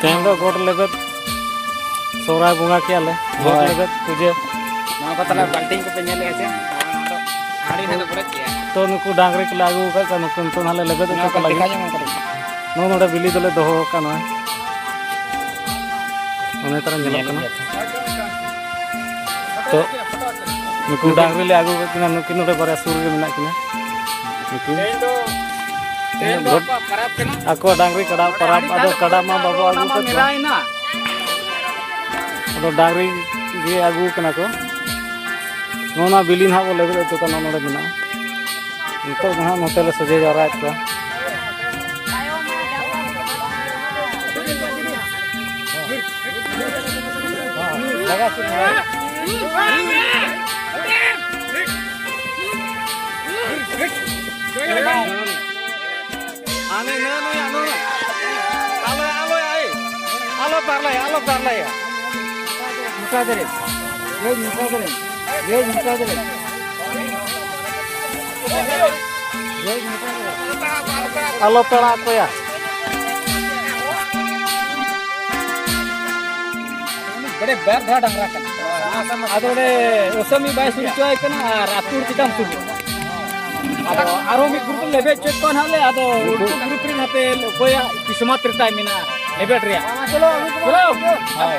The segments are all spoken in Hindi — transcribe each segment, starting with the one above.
तेन दो गोट लेबेद सोराय बुंगा के आले गोट लेबेद पूजे ना को तला बाल्टी को पे नेले आछे हाड़ी ने पड़े किया तो नुकु डांगरी के लागू का नुकु तो नाले लेबेद ना तो को लगे दिखा जे मन करे नो नोडे बिली दले दोहो काना ओने तरह नेलो काना तो नुकु डांगरी ले आगू किना नुकु नोडे बारे सुर रे मेना किना नुकु तेन दो खराब कना ako डांगरी कड़ा परब आदो कड़ा मा बाबू आगू को मेराइना आदो डांगरी गे आगू कना को नोना बिली ना बोले तो काना नोडे मेना तो ना नोतेले सजे जरा को लगा आने ना नो या नो आलो parla ya मुका दे ये मुका दे ये मुका दे alo pera ko ya बड़े बैर धा डंगरा कन आदोड़े ओसमी बाय सुर चोय कन रातुर चिकम सुर आदो आरो मी ग्रुप लेबे चेक कोन हाले आदो ग्रुप रे हाते कोया किस्मत रिताय मिना लेबे रिया चलो हाय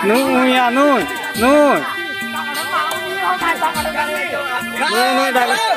nu ya nu dah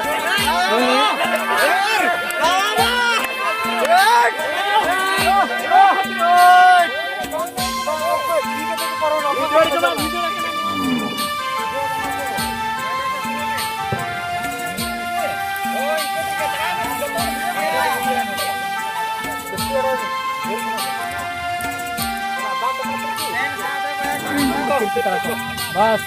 बस